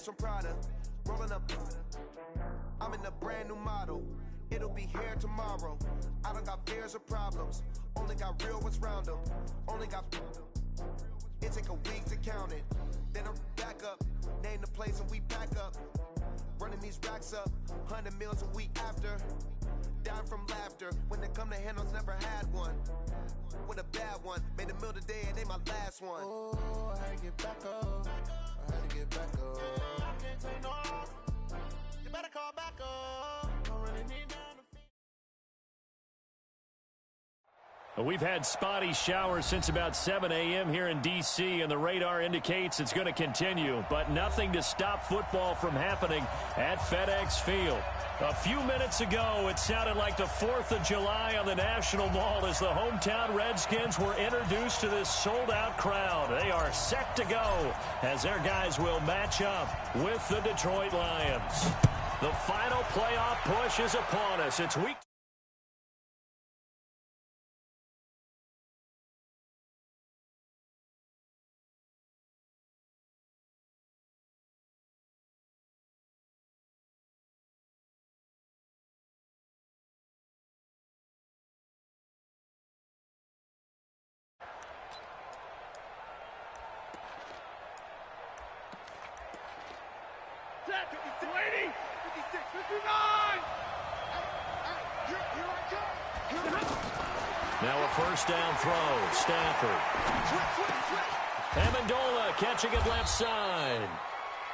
Louis from Prada, rolling up. I'm in a brand new model. It'll be here tomorrow. I don't got fears or problems. Only got real ones round them. Only got. It take a week to count it. Then I'm back up. Name the place and we back up. Running these racks up. 100 meals a week after. Dying from laughter. When it come to handles, never had one. With a bad one. Made a meal today and they my last one. Oh, I had to get back up. I had to get back up. I can't take no off. You better call back up. Don't really need down to We've had spotty showers since about 7 a.m. here in D.C., and the radar indicates it's going to continue, but nothing to stop football from happening at FedEx Field. A few minutes ago, it sounded like the 4th of July on the National Mall as the hometown Redskins were introduced to this sold-out crowd. They are set to go as their guys will match up with the Detroit Lions. The final playoff push is upon us. It's week. Now a first down throw. Stafford. Amendola catching it left side.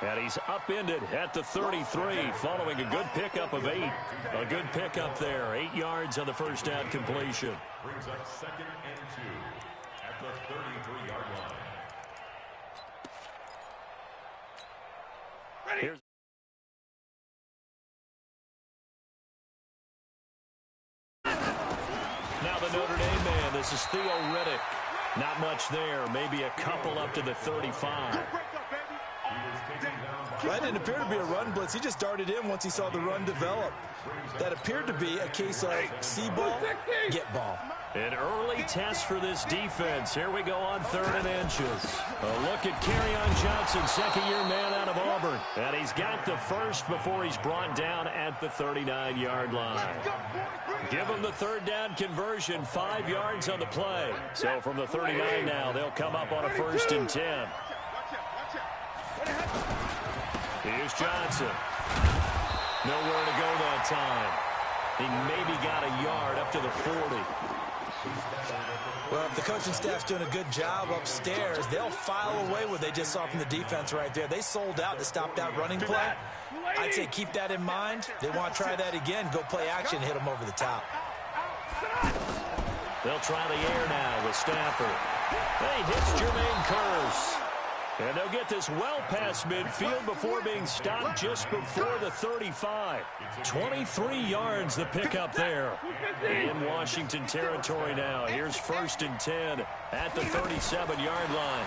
And he's upended at the 33 following a good pickup of 8. A good pickup there. 8 yards on the first down completion. Brings up 2nd and 2 at the 33-yard line. Here's now the Notre Dame man. This is Theo Riddick. Not much there. Maybe a couple up to the 35. That didn't appear to be a run blitz. He just darted in once he saw the run develop. That appeared to be a case of see ball, get ball. An early test for this defense. Here we go on 3rd and inches. A look at Kerryon Johnson, second-year man out of Auburn. And he's got the first before he's brought down at the 39-yard line. Give them the 3rd down conversion, 5 yards on the play. So from the 39 now, they'll come up on a 1st and 10. Here's Johnson. Nowhere to go that time. He maybe got a yard up to the 40. Well, if the coaching staff's doing a good job upstairs, they'll file away what they just saw from the defense right there. They sold out to stop that running play. I'd say keep that in mind. They want to try that again. Go play action, hit them over the top. They'll try the air now with Stafford. He hits Jermaine Kearse. And they'll get this well past midfield before being stopped just before the 35. 23 yards the pickup there. In Washington territory now. Here's 1st and 10 at the 37-yard line.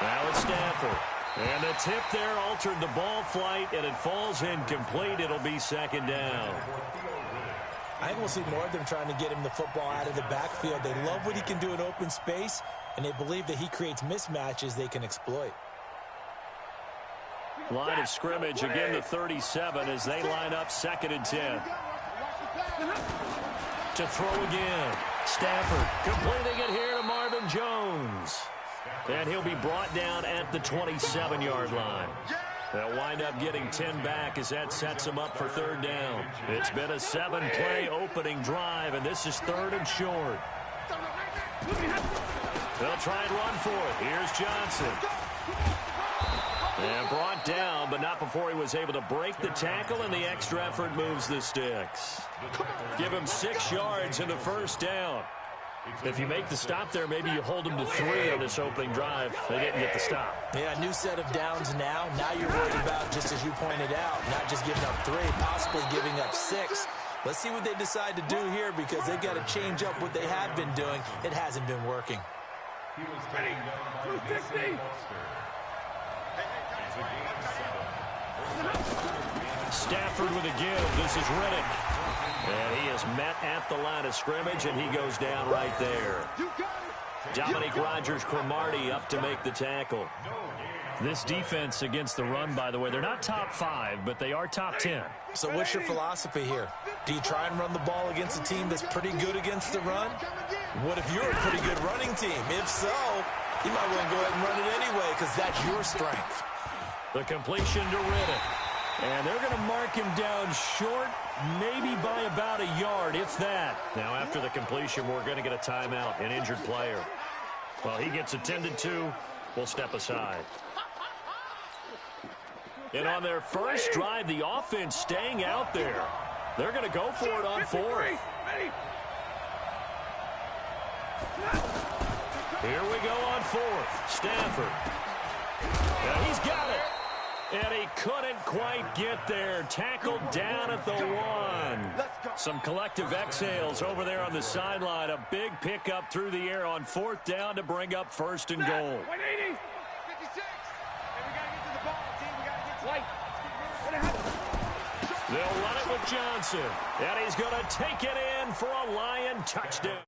Now it's Stafford. And the tip there altered the ball flight, and it falls incomplete. It'll be 2nd down. I think we'll see more of them trying to get him the football out of the backfield. They love what he can do in open space, and they believe that he creates mismatches they can exploit. Line of scrimmage, again the 37 as they line up 2nd and 10. To throw again. Stafford completing it here to Marvin Jones. And he'll be brought down at the 27-yard line. They'll wind up getting 10 back as that sets them up for 3rd down. It's been a 7-play opening drive, and this is 3rd and short. They'll try and run for it. Here's Johnson. And brought down, but not before he was able to break the tackle, and the extra effort moves the sticks. Give him 6 yards in the 1st down. If you make the stop there, maybe you hold them to 3 on this opening drive. They didn't get the stop. Yeah, new set of downs now. Now you're worried about, just as you pointed out, not just giving up 3, possibly giving up 6. Let's see what they decide to do here, because they've got to change up what they have been doing. It hasn't been working. Ready. 250. Stafford with a give. This is Riddick. And he is met at the line of scrimmage, and he goes down right there. Dominic Rodgers-Cromartie up to make the tackle. This defense against the run, by the way, they're not top 5, but they are top 10. So what's your philosophy here? Do you try and run the ball against a team that's pretty good against the run? What if you're a pretty good running team? If so, you might want to go ahead and run it anyway because that's your strength. The completion to Riddick. And they're going to mark him down short, maybe by about a yard, if that. Now, after the completion, we're going to get a timeout, an injured player. Well, he gets attended to. We'll step aside. And on their first drive, the offense staying out there. They're going to go for it on 4th. Here we go on 4th. Stafford. Yeah, he's got it. And he couldn't quite get there. Tackled down at the 1. Some collective exhales over there on the sideline. A big pickup through the air on 4th down to bring up 1st and goal. 180. 56. And we got to get to the ball, team. We got to get to light. They'll run it with Johnson. And he's going to take it in for a Lion touchdown.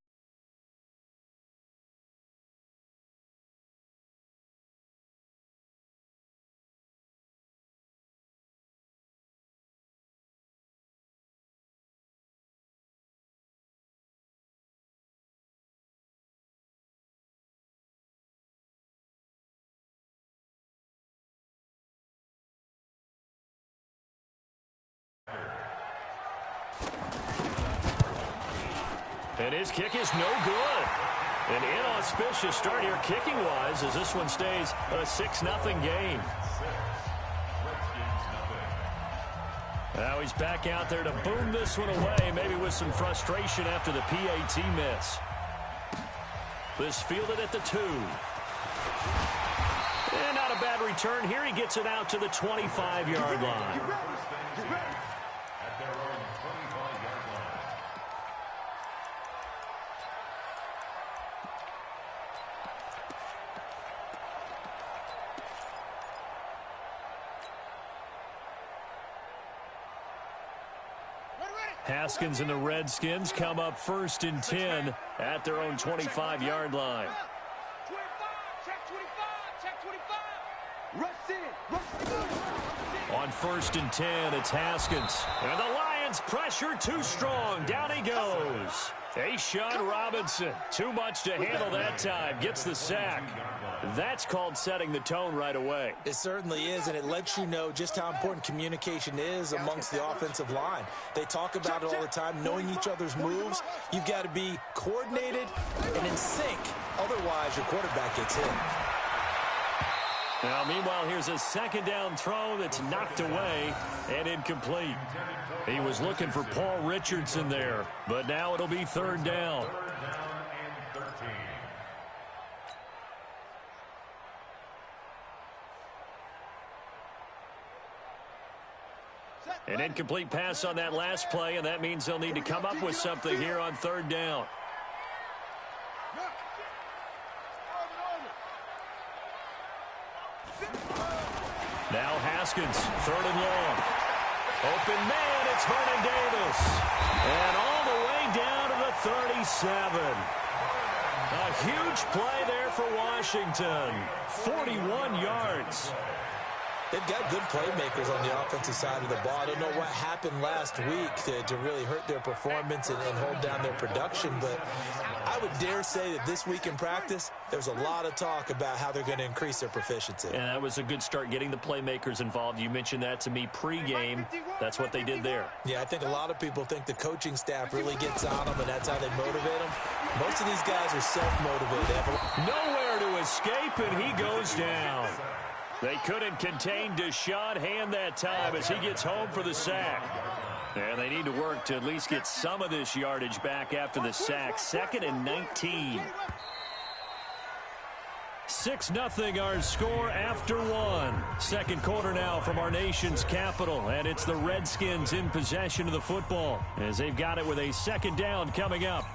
And his kick is no good. An inauspicious start here kicking-wise as this one stays a 6-0 game. Now he's back out there to boom this one away, maybe with some frustration after the PAT miss. This fielded at the 2. And not a bad return here. He gets it out to the 25-yard line. Haskins and the Redskins come up 1st and 10 at their own 25-yard line. 25, check 25, check 25. On 1st and 10, it's Haskins. And the Lions pressure too strong. Down he goes. A'Shawn Robinson, too much to handle that time, gets the sack. That's called setting the tone right away. It certainly is, and it lets you know just how important communication is amongst the offensive line. They talk about it all the time, knowing each other's moves. You've got to be coordinated and in sync. Otherwise, your quarterback gets hit. Now, meanwhile, here's a 2nd down throw that's knocked away and incomplete. He was looking for Paul Richardson there, but now it'll be 3rd down. An incomplete pass on that last play, and that means they'll need to come up with something here on 3rd down. Now Haskins, 3rd and long. Open man, it's Vernon Davis. And all the way down to the 37. A huge play there for Washington. 41 yards. They've got good playmakers on the offensive side of the ball. I don't know what happened last week to really hurt their performance and hold down their production, but I would dare say that this week in practice, there's a lot of talk about how they're going to increase their proficiency. And that was a good start, getting the playmakers involved. You mentioned that to me pregame. That's what they did there. Yeah, I think a lot of people think the coaching staff really gets on them, and that's how they motivate them. Most of these guys are self-motivated. Nowhere to escape, and he goes down. They couldn't contain Deshaun Hand that time as he gets home for the sack. And they need to work to at least get some of this yardage back after the sack. 2nd and 19. 6-0 our score after 1. Second quarter now from our nation's capital. And it's the Redskins in possession of the football as they've got it with a 2nd down coming up.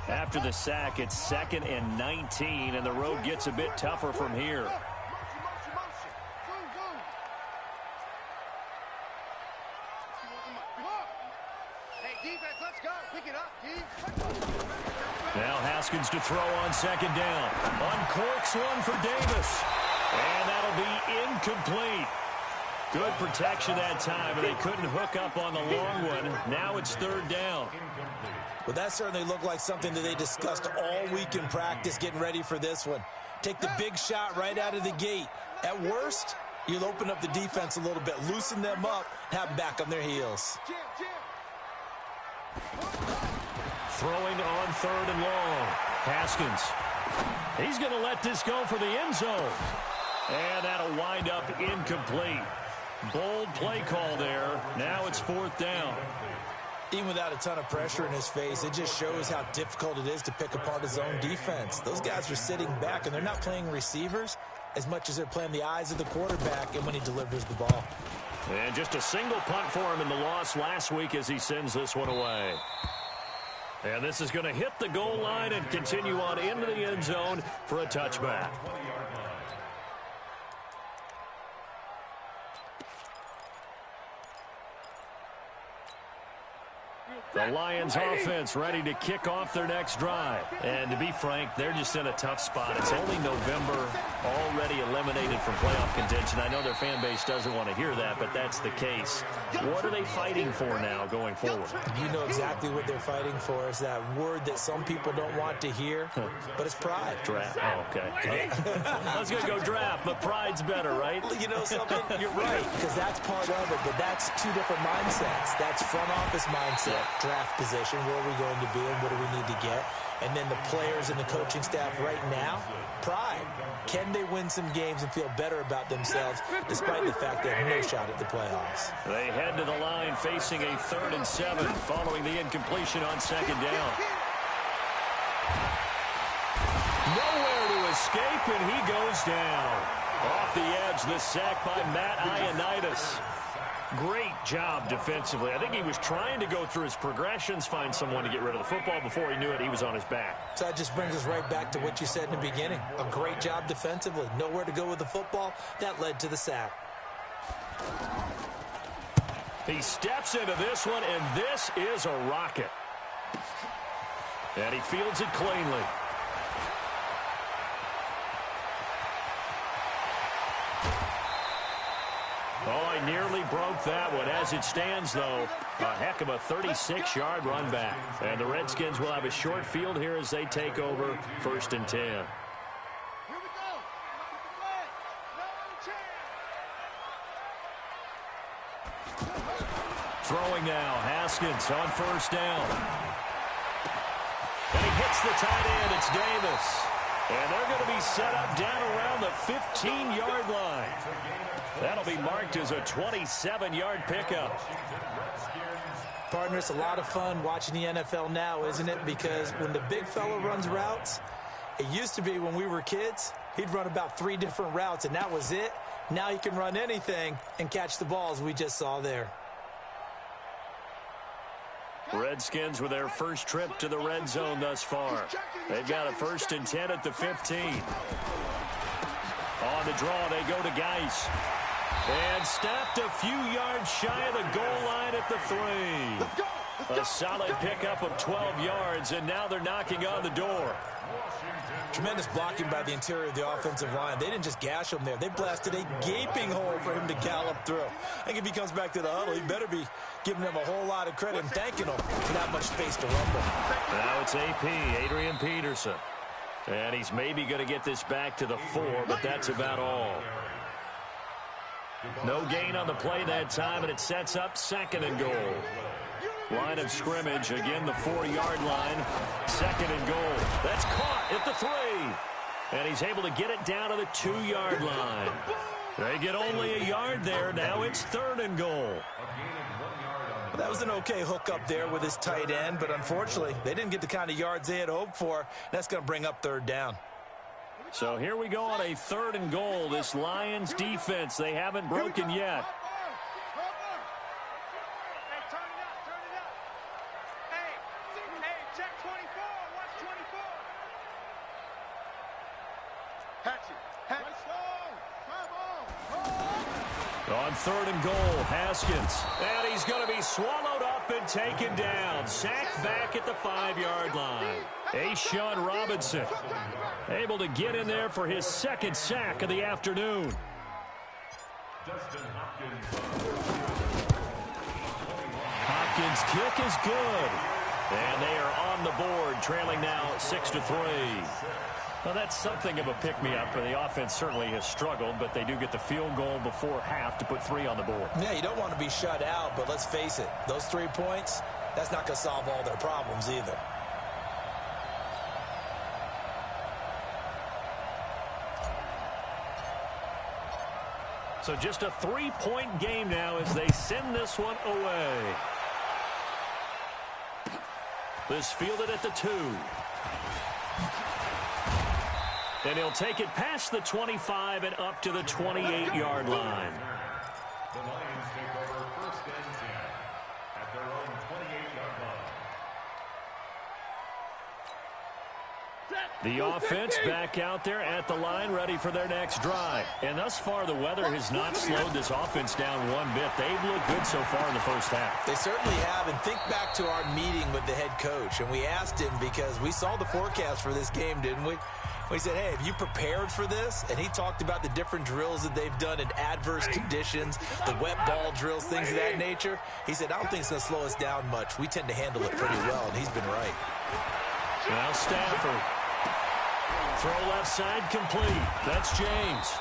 After the sack, it's 2nd and 19, and the road gets a bit tougher from here. Now Haskins to throw on 2nd down. Uncorks one for Davis. And that'll be incomplete. Good protection that time, and they couldn't hook up on the long one. Now it's 3rd down. Well, that certainly looked like something that they discussed all week in practice getting ready for this one. Take the big shot right out of the gate. At worst, you'll open up the defense a little bit, loosen them up, have them back on their heels. Throwing on 3rd and long. Haskins. He's going to let this go for the end zone. And that'll wind up incomplete. Bold play call there. Now it's 4th down. Even without a ton of pressure in his face, it just shows how difficult it is to pick apart his own defense. Those guys are sitting back, and they're not playing receivers as much as they're playing the eyes of the quarterback and when he delivers the ball. And just a single punt for him in the loss last week as he sends this one away. And this is going to hit the goal line and continue on into the end zone for a touchback. The Lions offense ready to kick off their next drive. And to be frank, they're just in a tough spot. It's only November, already eliminated from playoff contention. I know their fan base doesn't want to hear that, but that's the case. What are they fighting for now going forward? You know exactly what they're fighting for. Is that word that some people don't want to hear, but it's pride. Draft. Oh, okay. I was going to go draft, but pride's better, right? You know something? You're right, because that's part of it, but that's two different mindsets. That's front office mindset, draft position, where are we going to be and what do we need to get? And then the players and the coaching staff right now, pride. Can they win some games and feel better about themselves despite the fact they have no shot at the playoffs? They head to the line facing a 3rd and 7 following the incompletion on 2nd down. Nowhere to escape, and he goes down. Off the edge, the sack by Matt Ioannidis. Great job defensively. I think he was trying to go through his progressions, find someone to get rid of the football. Before he knew it, he was on his back. So that just brings us right back to what you said in the beginning. A great job defensively. Nowhere to go with the football. That led to the sack. He steps into this one, and this is a rocket. And he fields it cleanly. Oh, I nearly broke that one. As it stands, though, a heck of a 36-yard run back. And the Redskins will have a short field here as they take over 1st and 10. Here we go. Throwing now, Haskins on 1st down. And he hits the tight end. It's Davis. And they're going to be set up down around the 15-yard line. That'll be marked as a 27-yard pickup. Partner, it's a lot of fun watching the NFL now, isn't it? Because when the big fella runs routes, it used to be when we were kids, he'd run about 3 different routes, and that was it. Now he can run anything and catch the balls we just saw there. Redskins with their first trip to the red zone thus far. They've got a 1st and 10 at the 15. On the draw, they go to Geis. And stopped a few yards shy of the goal line at the 3. A solid pickup of 12 yards, and now they're knocking on the door. Tremendous blocking by the interior of the offensive line. They didn't just gash him there. They blasted a gaping hole for him to gallop through. I think if he comes back to the huddle, he better be giving them a whole lot of credit and thanking them for that much space to rumble. Now it's AP, Adrian Peterson. And he's maybe going to get this back to the 4, but that's about all. No gain on the play that time, and it sets up 2nd and goal. Line of scrimmage, again the 4-yard line. 2nd and goal. That's caught at the 3. And he's able to get it down to the 2-yard line. They get only a yard there. Now it's 3rd and goal. That was an okay hookup there with his tight end, but unfortunately, they didn't get the kind of yards they had hoped for. That's going to bring up 3rd down. So here we go on a 3rd and goal. This Lions defense, they haven't broken yet. Hey, turn it up. Hey, check 24. Watch On 3rd and goal, Haskins. And he's going to be swallowed up and taken down. Sacked back at the 5-yard line. A'Shawn Robinson able to get in there for his 2nd sack of the afternoon. Hopkins' kick is good. And they are on the board, trailing now 6-3. Well, that's something of a pick-me-up. The offense certainly has struggled, but they do get the field goal before half to put 3 on the board. Yeah, you don't want to be shut out, but let's face it, those 3 points, that's not going to solve all their problems either. So just a 3-point game now as they send this one away. This fielded at the 2. And he'll take it past the 25 and up to the 28-yard line. The Lions take over 1st and 10 at their own 28-yard line. The offense back out there at the line, ready for their next drive. And thus far, the weather has not slowed this offense down one bit. They've looked good so far in the first half. They certainly have, and think back to our meeting with the head coach, and we asked him because we saw the forecast for this game, didn't we? We said, hey, have you prepared for this? And he talked about the different drills that they've done in adverse conditions, the wet ball drills, things of that nature. He said, I don't think it's going to slow us down much. We tend to handle it pretty well, and he's been right. Now Stafford. Throw left side complete. That's James.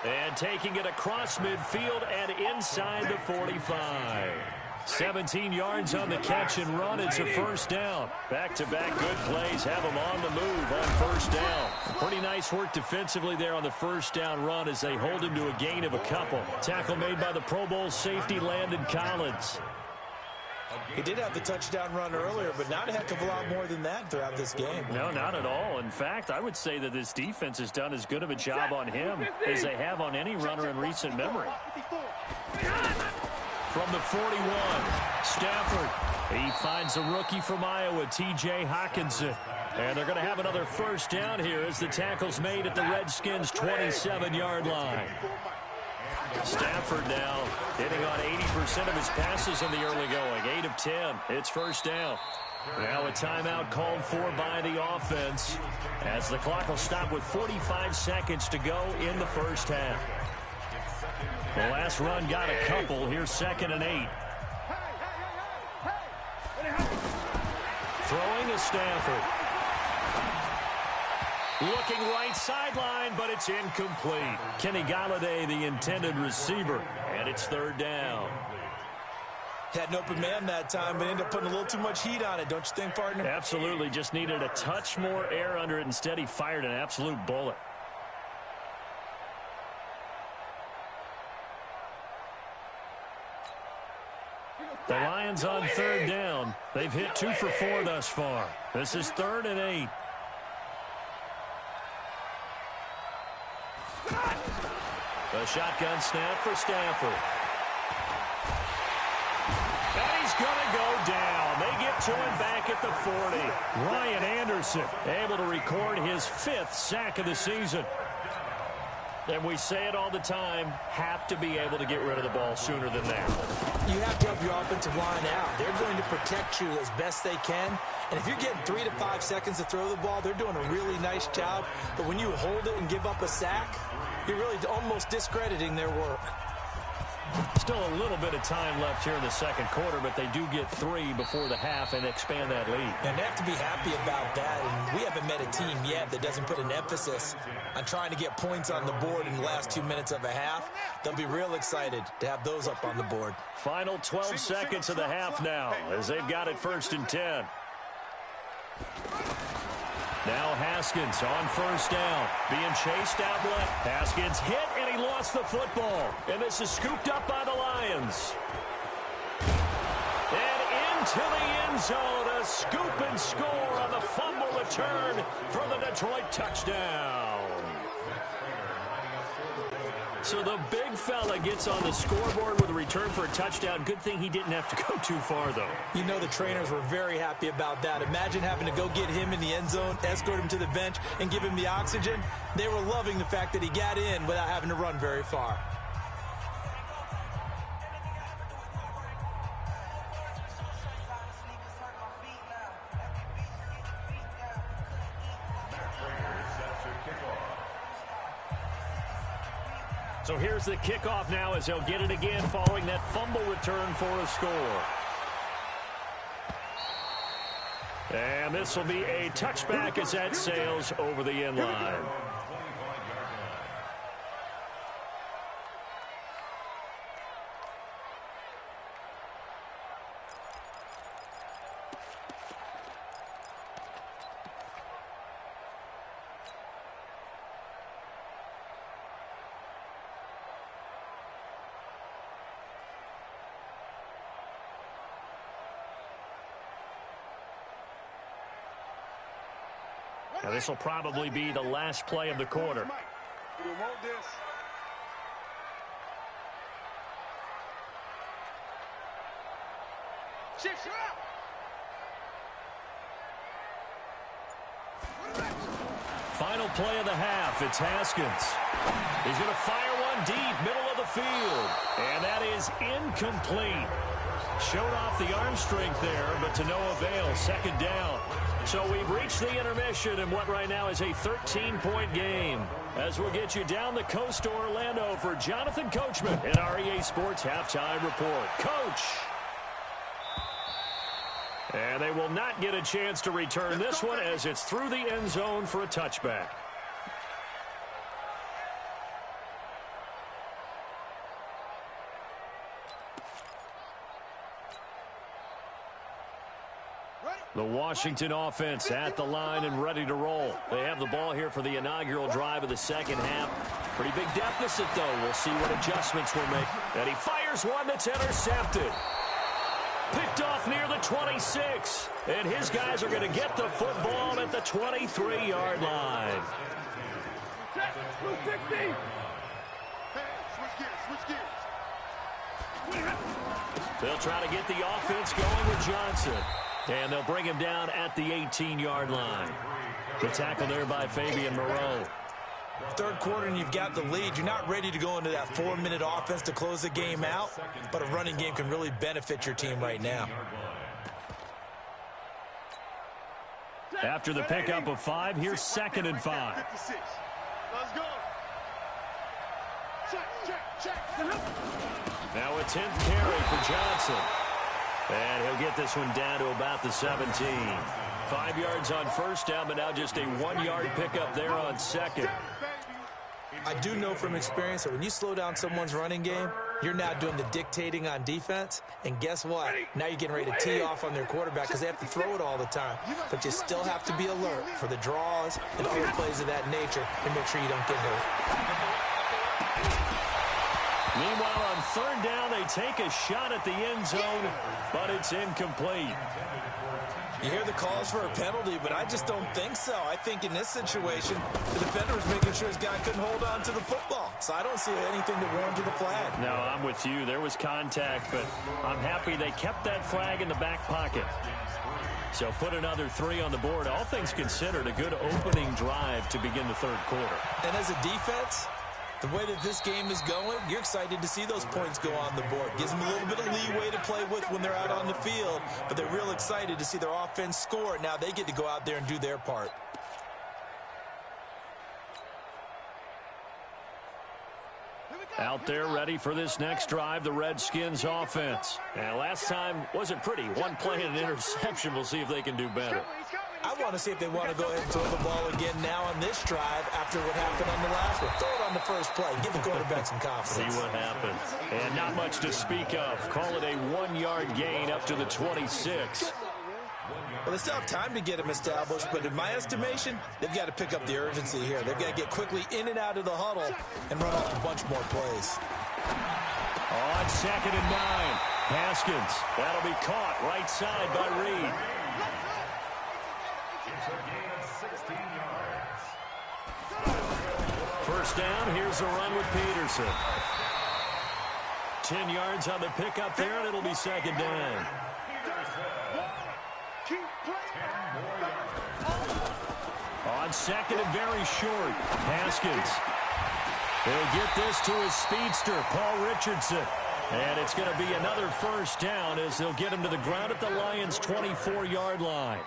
And taking it across midfield and inside the 45. 17 yards on the catch and run. It's a 1st down. Back-to-back good plays have them on the move on 1st down. Pretty nice work defensively there on the 1st down run as they hold him to a gain of a couple. Tackle made by the Pro Bowl safety Landon Collins. He did have the touchdown run earlier, but not a heck of a lot more than that throughout this game. No, not at all. In fact, I would say that this defense has done as good of a job on him as they have on any runner in recent memory. From the 41, Stafford. He finds a rookie from Iowa, T.J. Hockenson. And they're going to have another 1st down here as the tackle's made at the Redskins' 27-yard line. Stafford now hitting on 80% of his passes in the early going. 8 of 10. It's 1st down. Now a timeout called for by the offense as the clock will stop with 45 seconds to go in the 1st half. The last run got a couple. Here's 2nd and 8. Throwing to Stafford. Looking right sideline, but it's incomplete. Kenny Galladay, the intended receiver, and it's 3rd down. Had an open man that time, but ended up putting a little too much heat on it, don't you think, partner? Absolutely. Just needed a touch more air under it. Instead, he fired an absolute bullet. The Lions on 3rd down. They've hit 2 for 4 thus far. This is 3rd and 8. A shotgun snap for Stafford. And he's going to go down. They get to him back at the 40. Ryan Anderson able to record his 5th sack of the season. And we say it all the time, have to be able to get rid of the ball sooner than that. You have to help your offensive line out. They're going to protect you as best they can. And if you're getting 3 to 5 seconds to throw the ball, they're doing a really nice job. But when you hold it and give up a sack, you're really almost discrediting their work. Still a little bit of time left here in the 2nd quarter, but they do get 3 before the half and expand that lead. And they have to be happy about that. And we haven't met a team yet that doesn't put an emphasis on trying to get points on the board in the last 2 minutes of a half. They'll be real excited to have those up on the board. Final 12 seconds of the half now as they've got it 1st and 10. Now Haskins on 1st down, being chased out left. Haskins hit, and he lost the football. And this is scooped up by the Lions. And into the end zone, a scoop and score on the fumble return for the Detroit touchdown. So the big fella gets on the scoreboard with a return for a touchdown. Good thing he didn't have to go too far, though. You know the trainers were very happy about that. Imagine having to go get him in the end zone, escort him to the bench, and give him the oxygen. They were loving the fact that he got in without having to run very far. So here's the kickoff now as they'll get it again following that fumble return for a score. And this will be a touchback as that sails over the end line. Now this will probably be the last play of the quarter. We want this. Shift you out. Final play of the half. It's Haskins. He's going to fire one deep, middle of the field. And that is incomplete. Showed off the arm strength there, but to no avail. Second down. So we've reached the intermission in what right now is a 13-point game. As we'll get you down the coast to Orlando for Jonathan Coachman in our EA Sports Halftime Report. Coach! And they will not get a chance to return this one as it's through the end zone for a touchback. The Washington offense at the line and ready to roll. They have the ball here for the inaugural drive of the second half. Pretty big deficit, though. We'll see what adjustments will make. And he fires one that's intercepted. Picked off near the 26. And his guys are going to get the football at the 23-yard line. They'll try to get the offense going with Johnson. And they'll bring him down at the 18-yard line. The tackle there by Fabian Moreau. Third quarter and you've got the lead. You're not ready to go into that 4-minute offense to close the game out, but a running game can really benefit your team right now. After the pickup of 5, here's 2nd and 5. Let's go. Check. Now a 10th carry for Johnson. And he'll get this one down to about the 17. 5 yards on first down, but now just a 1-yard pickup there on second. I do know from experience that when you slow down someone's running game, you're now doing the dictating on defense. And guess what? Now you're getting ready to tee off on their quarterback because they have to throw it all the time. But you still have to be alert for the draws and other plays of that nature and make sure you don't get hurt. Meanwhile, on third down, they take a shot at the end zone, but it's incomplete. You hear the calls for a penalty, but I just don't think so. I think in this situation, the defender was making sure his guy couldn't hold on to the football. So I don't see anything that warranted the flag. No, I'm with you. There was contact, but I'm happy they kept that flag in the back pocket. So put another 3 on the board. All things considered, a good opening drive to begin the third quarter. And as a defense, the way that this game is going, you're excited to see those points go on the board. Gives them a little bit of leeway to play with when they're out on the field, but they're real excited to see their offense score. Now they get to go out there and do their part. Out there ready for this next drive, the Redskins offense. And last time wasn't pretty. One play and an interception. We'll see if they can do better. I want to see if they want to go ahead and throw the ball again now on this drive after what happened on the last one. Throw it on the first play. Give the quarterback some confidence. See what happens. And not much to speak of. Call it a 1-yard gain up to the 26. Well, they still have time to get him established, but in my estimation, they've got to pick up the urgency here. They've got to get quickly in and out of the huddle and run off a bunch more plays. On 2nd and 9, Haskins. That'll be caught right side by Reed. first down. Here's a run with Peterson. 10 yards on the pickup there, and it'll be second down. On second and very short, Haskins. He'll get this to his speedster, Paul Richardson. And it's going to be another first down as they'll get him to the ground at the Lions' 24-yard line.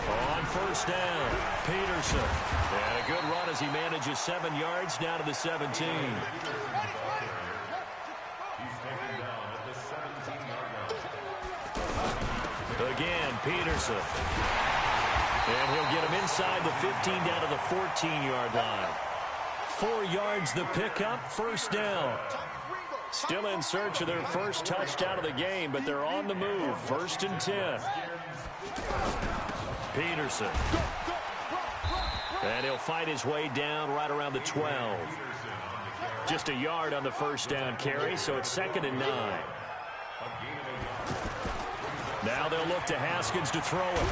On first down, Peterson. And a good run as he manages 7 yards down to the 17. He's taken down at the 17-yard line. Again, Peterson. And he'll get him inside the 15 down to the 14-yard line. 4 yards the pickup, first down. Still in search of their first touchdown of the game, but they're on the move. First and 10. Peterson. And he'll fight his way down right around the 12. Just a yard on the first down carry, so it's second and 9. Now they'll look to Haskins to throw it.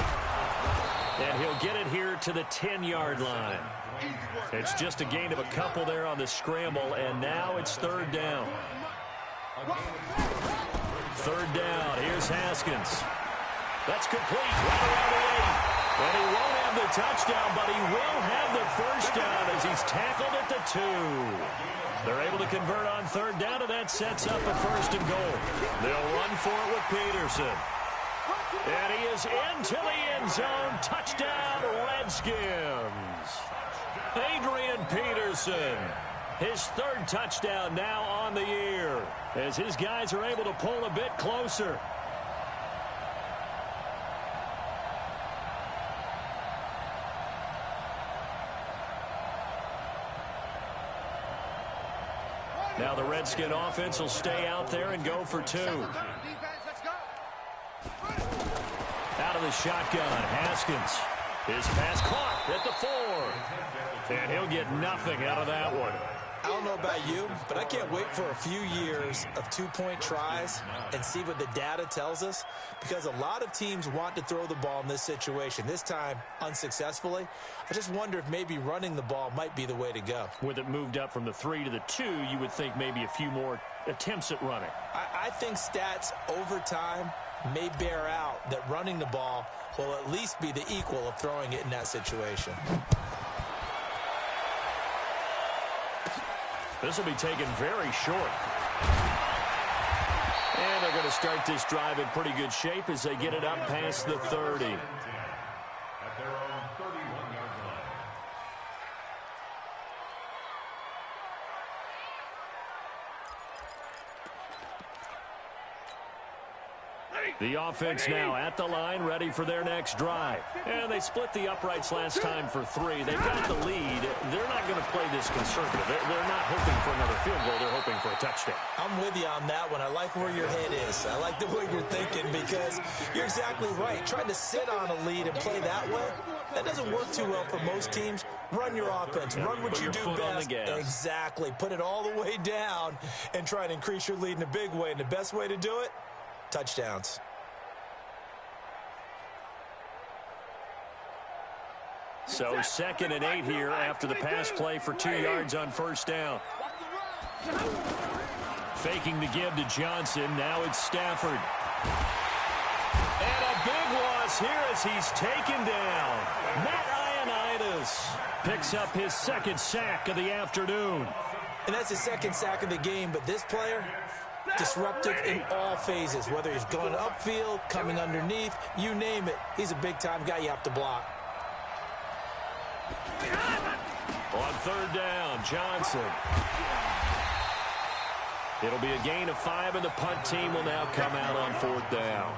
And he'll get it here to the 10-yard line. It's just a gain of a couple there on the scramble, and now it's third down. Third down, here's Haskins. That's complete, right around the 8. And he won't have the touchdown, but he will have the first down as he's tackled at the 2. They're able to convert on third down, and that sets up a first and goal. They'll run for it with Peterson. And he is into the end zone. Touchdown, Redskins. Adrian Peterson, his third touchdown now on the year, as his guys are able to pull a bit closer. Now the Redskin offense will stay out there and go for 2. Out of the shotgun, Haskins. His pass caught at the 4. And he'll get nothing out of that one. I don't know about you, but I can't wait for a few years of two-point tries and see what the data tells us, because a lot of teams want to throw the ball in this situation, this time unsuccessfully. I just wonder if maybe running the ball might be the way to go. With it moved up from the 3 to the 2, you would think maybe a few more attempts at running. I think stats over time may bear out that running the ball will at least be the equal of throwing it in that situation. This will be taken very short. And they're going to start this drive in pretty good shape as they get it up past the 30. At their own 31-yard line. The offense now at the line, ready for their next drive. And they split the uprights last time for 3. They've got the lead. They're not going to play this conservative. They're not hoping for another field goal. They're hoping for a touchdown. I'm with you on that one. I like where your head is. I like the way you're thinking, because you're exactly right. Trying to sit on a lead and play that way, that doesn't work too well for most teams. Run your offense. Run what you do best. Exactly. Put it all the way down and try and increase your lead in a big way. And the best way to do it, touchdowns. So second and 8 here after the pass play for 2 yards on first down. Faking the give to Johnson. Now it's Stafford. And a big loss here as he's taken down. Matt Ioannidis picks up his second sack of the afternoon. And that's his second sack of the game, but this player, disruptive in all phases, whether he's going upfield, coming underneath, you name it. He's a big-time guy you have to block. On third down, Johnson. It'll be a gain of 5, and the punt team will now come out on fourth down.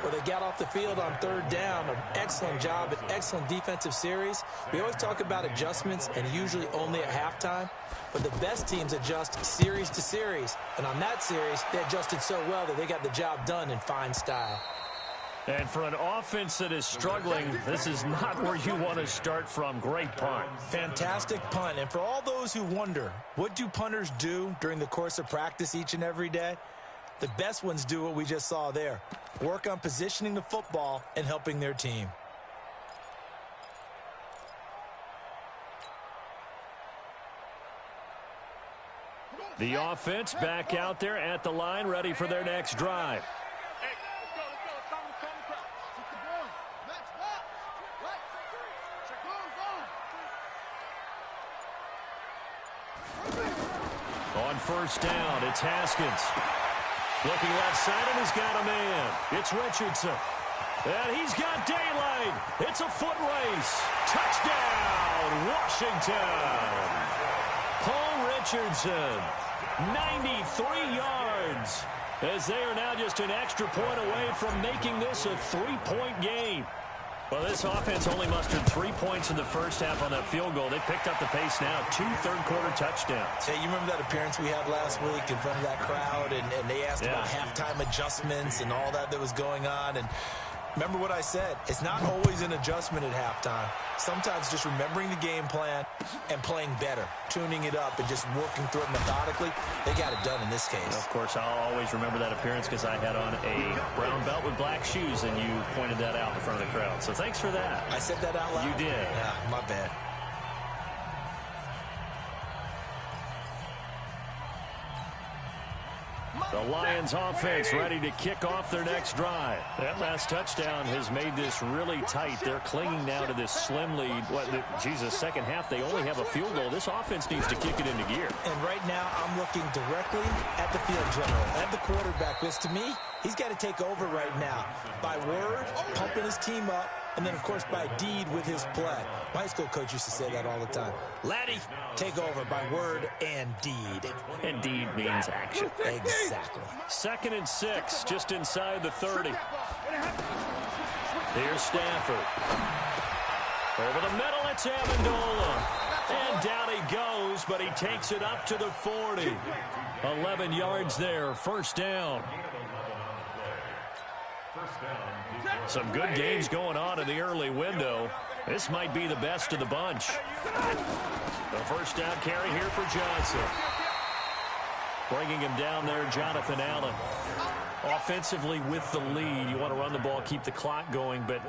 Well, they got off the field on third down. An excellent job, an excellent defensive series. We always talk about adjustments, and usually only at halftime. But the best teams adjust series to series. And on that series, they adjusted so well that they got the job done in fine style. And for an offense that is struggling, this is not where you want to start from. Great punt. Fantastic punt. And for all those who wonder, what do punters do during the course of practice each and every day? The best ones do what we just saw there. Work on positioning the football and helping their team. The offense back out there at the line, ready for their next drive. On first down, it's Haskins. Looking left side, and he's got a man. It's Richardson. And he's got daylight. It's a foot race. Touchdown, Washington. Paul Richardson, 93 yards, as they are now just an extra point away from making this a 3-point game. Well, this offense only mustered 3 points in the first half on that field goal. They picked up the pace now, 2 third-quarter touchdowns. Hey, you remember that appearance we had last week in front of that crowd, and they asked about halftime adjustments and all that was going on, and remember what I said. It's not always an adjustment at halftime. Sometimes just remembering the game plan and playing better, tuning it up and just working through it methodically. They got it done in this case. Of course, I'll always remember that appearance because I had on a brown belt with black shoes, and you pointed that out in front of the crowd. So thanks for that. I said that out loud? You did. Yeah, my bad. The Lions offense ready to kick off their next drive. That last touchdown has made this really tight. They're clinging now to this slim lead. Second half, they only have a field goal. This offense needs to kick it into gear. And right now, I'm looking directly at the field general, at the quarterback, because to me, he's got to take over right now. By word, pumping his team up, and then, of course, by deed with his play. My high school coach used to say that all the time. Laddie, take over by word and deed. And deed means action. Exactly. 2nd and 6, just inside the 30. Here's Stafford. Over the middle, it's Amendola. And down he goes, but he takes it up to the 40. 11 yards there, first down. Some good games going on in the early window. This might be the best of the bunch. The first down carry here for Johnson. Bringing him down there, Jonathan Allen. Offensively with the lead, you want to run the ball, keep the clock going, but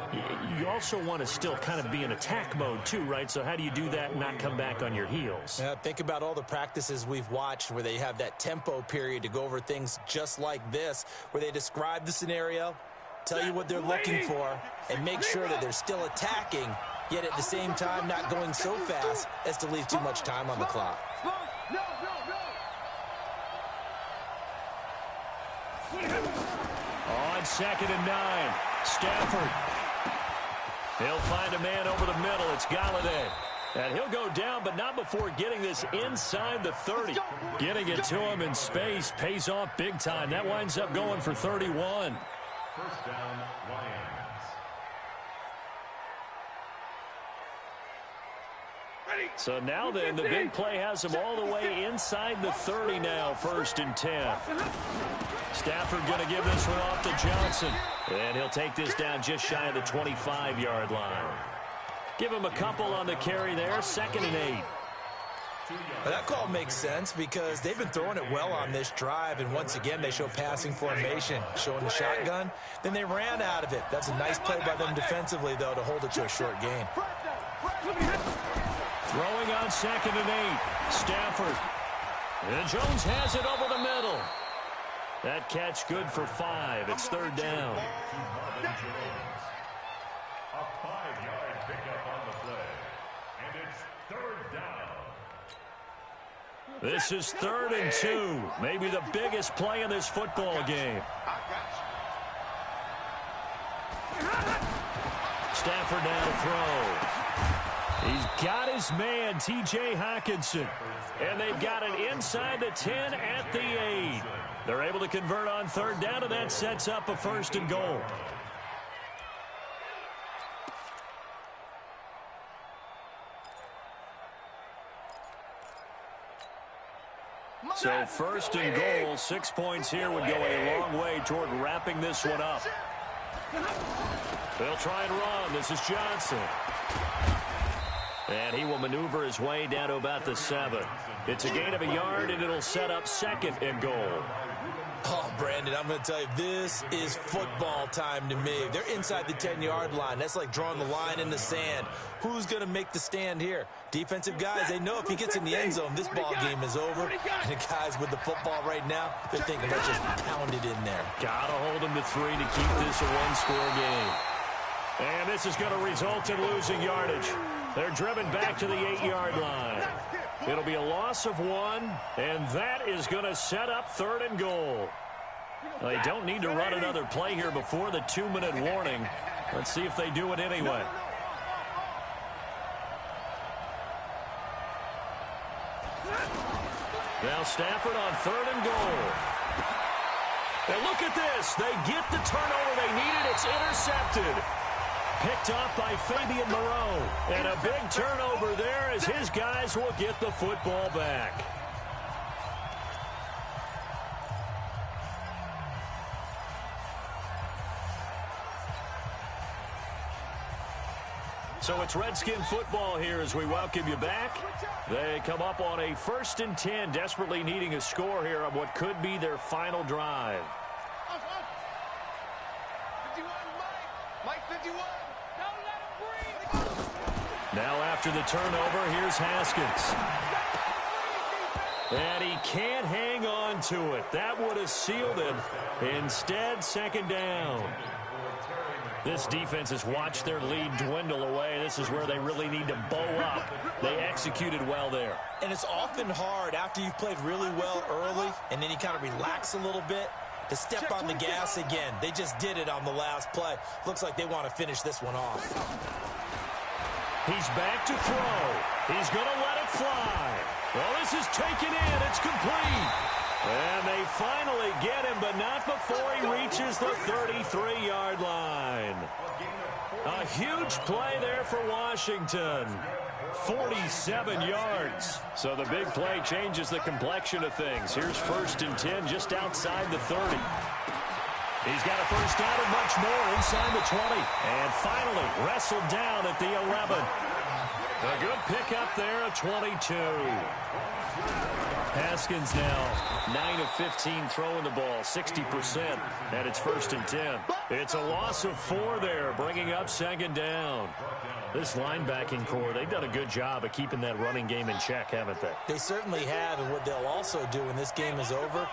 you also want to still kind of be in attack mode too, right? So how do you do that and not come back on your heels? Yeah, think about all the practices we've watched where they have that tempo period to go over things just like this, where they describe the scenario, tell you what they're looking for, and make sure that they're still attacking, yet at the same time not going so fast as to leave too much time on the clock. On 2nd and 9, Stafford. He'll find a man over the middle. It's Galladay. And he'll go down, but not before getting this inside the 30. Getting it to him in space pays off big time. That winds up going for 31. First down, Lions. So now then, the big play has him all the way inside the 30 now, 1st and 10. Stafford going to give this one off to Johnson. And he'll take this down just shy of the 25-yard line. Give him a couple on the carry there, 2nd and 8. Well, that call makes sense because they've been throwing it well on this drive, and once again they show passing formation, showing the shotgun. Then they ran out of it. That's a nice play by them defensively, though, to hold it to a short gain. Throwing on 2nd and 8, Stafford. And Jones has it over the middle. That catch good for 5. It's 3rd down. A 5-yard pickup on the play. And it's 3rd down. This is 3rd and 2. Maybe the biggest play in this football game. Stafford now to throw. He's got his man, T.J. Hockenson. And they've got it inside the 10 at the 8. They're able to convert on 3rd down, and that sets up a 1st and goal. So 1st and goal, 6 points here would go a long way toward wrapping this one up. They'll try and run. This is Johnson. And he will maneuver his way down to about the 7. It's a gain of a yard, and it'll set up 2nd and goal. Oh, Brandon, I'm going to tell you, this is football time to me. They're inside the 10-yard line. That's like drawing the line in the sand. Who's going to make the stand here? Defensive guys, they know if he gets in the end zone, this ball game is over. And the guys with the football right now, they're thinking, let's just pound it in there. Got to hold them to 3 to keep this a one-score game. And this is going to result in losing yardage. They're driven back to the 8-yard line. It'll be a loss of 1, and that is going to set up 3rd and goal. They don't need to run another play here before the 2-minute warning. Let's see if they do it anyway. Now Stafford on 3rd and goal. And look at this. They get the turnover they needed. It's intercepted. Picked off by Fabian Moreau. And a big turnover there as his guys will get the football back. So it's Redskin football here as we welcome you back. They come up on a 1st and 10, desperately needing a score here on what could be their final drive. 51, Mike 51. Don't let him breathe. Now after the turnover, here's Haskins. And he can't hang on to it. That would have sealed it. Instead, 2nd down. This defense has watched their lead dwindle away. This is where they really need to bow up. They executed well there. And it's often hard after you've played really well early and then you kind of relax a little bit to step on the gas again. They just did it on the last play. Looks like they want to finish this one off. He's back to throw. He's going to let it fly. Well, this is taken in. It's complete. And they finally get him, but not before he reaches the 33-yard line. A huge play there for Washington. 47 yards. So the big play changes the complexion of things. Here's 1st and 10 just outside the 30. He's got a first down and much more inside the 20. And finally wrestled down at the 11. A good pickup there at 22. Haskins now 9 of 15 throwing the ball, 60%, and it's 1st and 10. It's a loss of 4 there, bringing up 2nd down. This linebacking core, they've done a good job of keeping that running game in check, haven't they? They certainly have, and what they'll also do when this game is over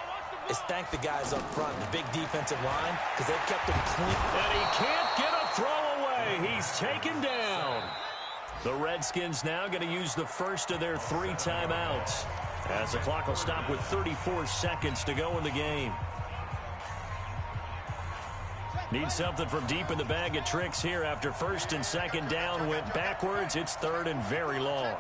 is thank the guys up front, the big defensive line, because they've kept them clean. And he can't get a throw away. He's taken down. The Redskins now going to use the first of their 3 timeouts, as the clock will stop with 34 seconds to go in the game. Need something from deep in the bag of tricks here after 1st and 2nd down went backwards. It's 3rd and very long.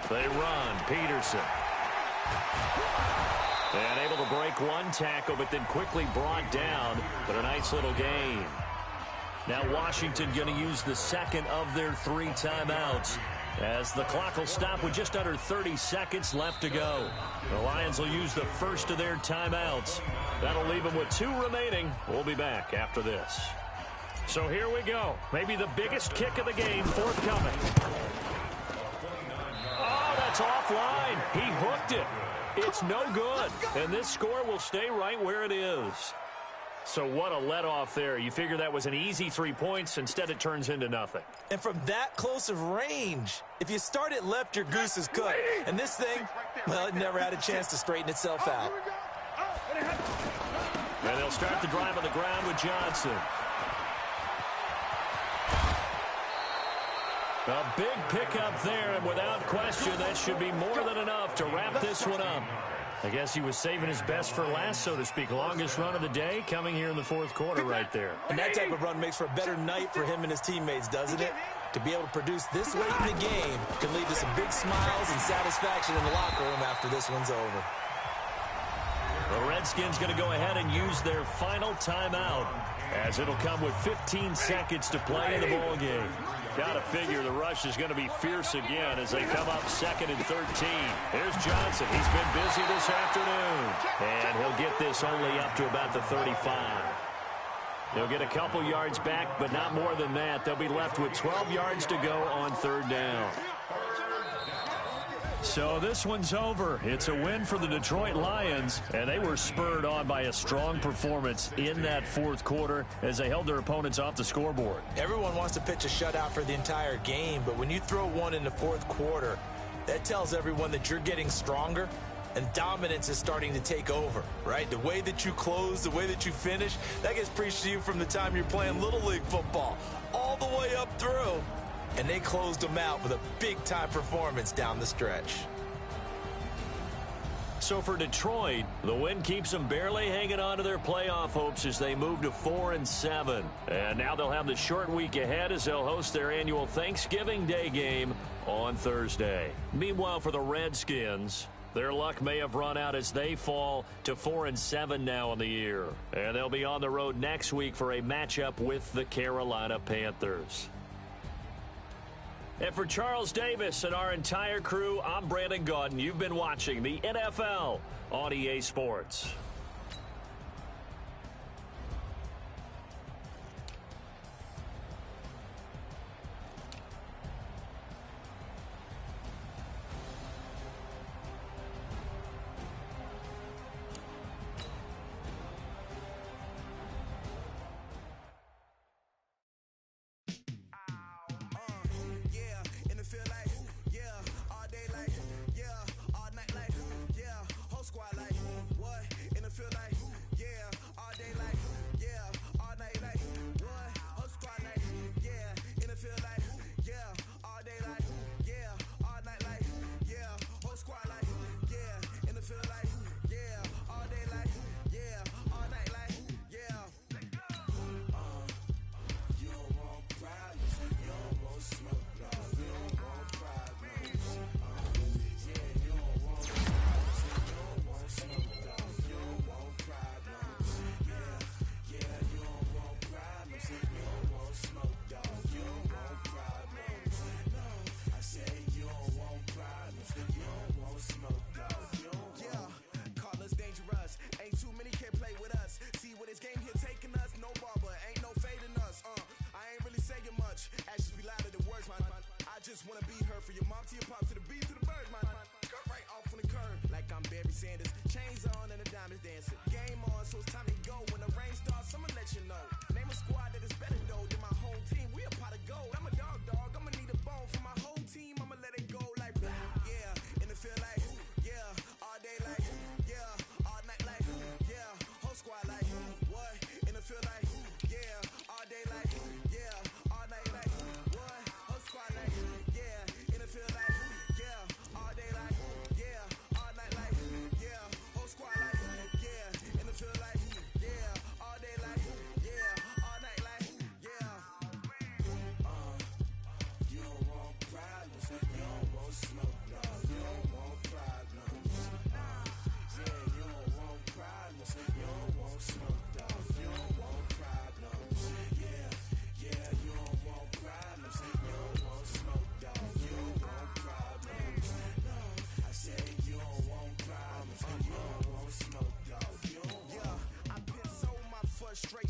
They run. Peterson. And able to break 1 tackle, but then quickly brought down. But a nice little gain. Now Washington going to use the 2nd of their 3 timeouts, as the clock will stop with just under 30 seconds left to go. The Lions will use the first of their timeouts. That'll leave them with 2 remaining. We'll be back after this. So here we go. Maybe the biggest kick of the game forthcoming. Oh, that's offline. He hooked it. It's no good. And this score will stay right where it is. So what a let-off there. You figure that was an easy 3 points. Instead, it turns into nothing. And from that close of range, if you start it left, your goose is cooked. And this thing, well, it never had a chance to straighten itself out. And they'll start the drive on the ground with Johnson. A big pickup there, and without question, that should be more than enough to wrap this one up. I guess he was saving his best for last, so to speak. Longest run of the day coming here in the 4th quarter right there. And that type of run makes for a better night for him and his teammates, doesn't it? To be able to produce this late in the game can lead to some big smiles and satisfaction in the locker room after this one's over. The Redskins going to go ahead and use their final timeout. as it'll come with 15 seconds to play in the ball game. Got to figure the rush is going to be fierce again as they come up 2nd and 13. Here's Johnson. He's been busy this afternoon. And he'll get this only up to about the 35. They'll get a couple yards back, but not more than that. They'll be left with 12 yards to go on 3rd down. So this one's over. It's a win for the Detroit Lions, and they were spurred on by a strong performance in that 4th quarter as they held their opponents off the scoreboard. Everyone wants to pitch a shutout for the entire game, but when you throw one in the 4th quarter, that tells everyone that you're getting stronger and dominance is starting to take over, right? The way that you close, the way that you finish, that gets preached to you from the time you're playing Little League football all the way up through. And they closed them out with a big-time performance down the stretch. So for Detroit, the win keeps them barely hanging on to their playoff hopes as they move to 4-7. And now they'll have the short week ahead as they'll host their annual Thanksgiving Day game on Thursday. Meanwhile, for the Redskins, their luck may have run out as they fall to 4-7 now in the year. And they'll be on the road next week for a matchup with the Carolina Panthers. And for Charles Davis and our entire crew, I'm Brandon Gaudin. You've been watching the NFL on EA Sports.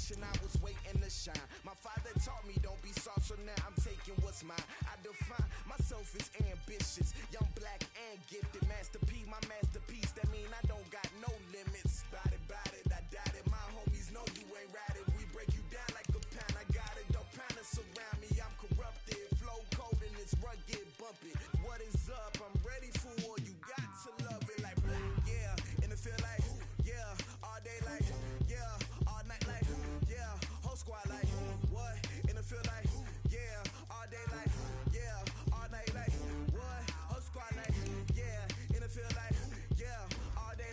I was waiting to shine. My father taught me don't be soft, so now I'm taking what's mine. I define myself as ambitious, young, black, and gifted. Master P, my masterpiece. That mean I don't got no limits. Bout it, I doubt it. My homies know you ain't ratted. We break you down like a pound. I got it, don't pound us around me. I'm corrupted, flow cold and it's rugged, bumpy. What is up? I'm ready for war. You got to love it like black, yeah. And it feel like, yeah, all day like, yeah, all night like, yeah, whole squad like, what? And it feel like, yeah, all day like, yeah, all night like, what? Whole squad like, yeah. And it feel like, yeah, all day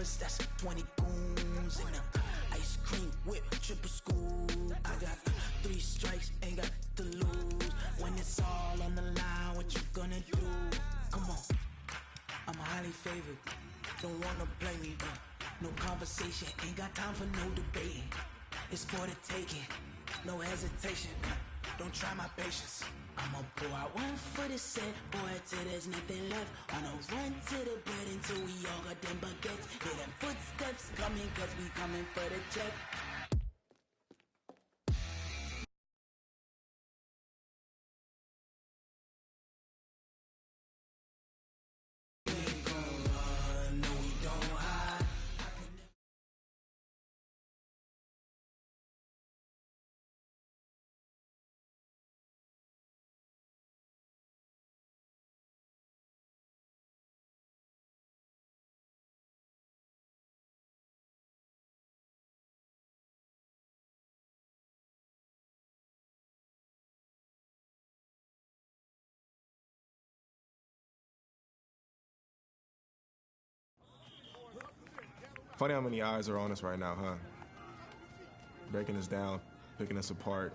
Texas, that's 20 goons in the ice cream whip, triple scoop. I got 3 strikes, ain't got to lose. When it's all on the line, what you gonna do? Come on, I'm highly favored. Don't wanna blame me, no conversation, ain't got time for no debating. It's for the taking, no hesitation. Don't try my patience. I'ma pour out one for the set, boy, till there's nothing left. On a run to the bed until we all got them baguettes. Hear them footsteps coming, cause we coming for the check. Funny how many eyes are on us right now, huh? Breaking us down, picking us apart.